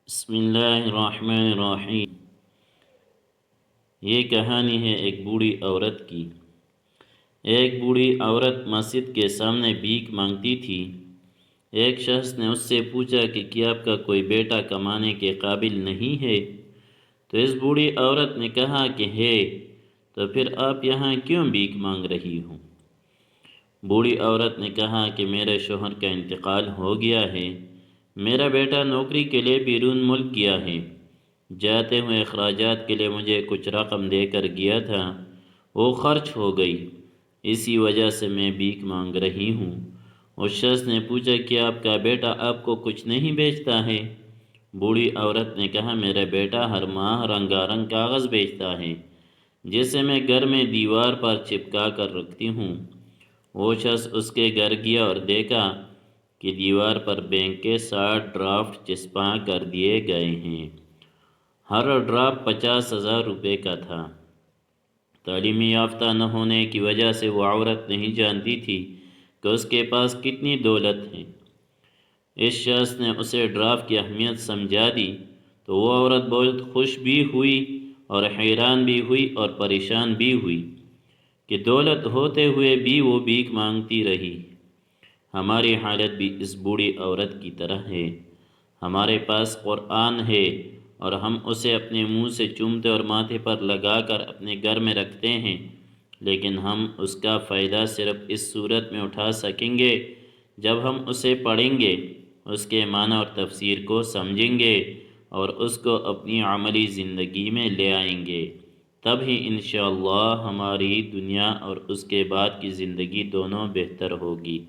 بسم اللہ الرحمن الرحیم۔ یہ کہانی ہے ایک بوڑھی عورت کی۔ ایک بوڑھی عورت مسجد کے سامنے بھیک مانگتی تھی۔ ایک شخص نے اس سے پوچھا کہ کیا آپ کا کوئی بیٹا کمانے کے قابل نہیں ہے؟ تو اس بوڑھی عورت نے کہا کہ ہے۔ تو پھر آپ یہاں کیوں بھیک مانگ رہی ہوں؟ بوڑھی عورت نے کہا کہ میرے شوہر کا انتقال ہو گیا ہے، میرا بیٹا نوکری کے لیے بیرون ملک گیا ہے، جاتے ہوئے اخراجات کے لیے مجھے کچھ رقم دے کر گیا تھا، وہ خرچ ہو گئی، اسی وجہ سے میں بھیک مانگ رہی ہوں۔ اس شخص نے پوچھا کہ آپ کا بیٹا آپ کو کچھ نہیں بیچتا ہے؟ بوڑھی عورت نے کہا میرا بیٹا ہر ماہ رنگا رنگ کاغذ بیچتا ہے، جسے میں گھر میں دیوار پر چپکا کر رکھتی ہوں۔ وہ شخص اس کے گھر گیا اور دیکھا کہ دیوار پر بینک کے 60 ڈرافٹ چسپاں کر دیے گئے ہیں، ہر ڈرافٹ 50,000 روپے کا تھا۔ تعلیم یافتہ نہ ہونے کی وجہ سے وہ عورت نہیں جانتی تھی کہ اس کے پاس کتنی دولت ہے۔ اس شخص نے اسے ڈرافٹ کی اہمیت سمجھا دی تو وہ عورت بہت خوش بھی ہوئی اور حیران بھی ہوئی اور پریشان بھی ہوئی کہ دولت ہوتے ہوئے بھی وہ بھیک مانگتی رہی۔ ہماری حالت بھی اس بوڑھی عورت کی طرح ہے۔ ہمارے پاس قرآن ہے اور ہم اسے اپنے منہ سے چومتے اور ماتھے پر لگا کر اپنے گھر میں رکھتے ہیں، لیکن ہم اس کا فائدہ صرف اس صورت میں اٹھا سکیں گے جب ہم اسے پڑھیں گے، اس کے معنی اور تفسیر کو سمجھیں گے اور اس کو اپنی عملی زندگی میں لے آئیں گے۔ تب ہی انشاءاللہ ہماری دنیا اور اس کے بعد کی زندگی دونوں بہتر ہوگی۔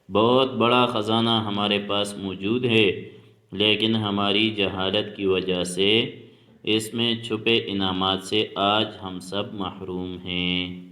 بہت بڑا خزانہ ہمارے پاس موجود ہے، لیکن ہماری جہالت کی وجہ سے اس میں چھپے انعامات سے آج ہم سب محروم ہیں۔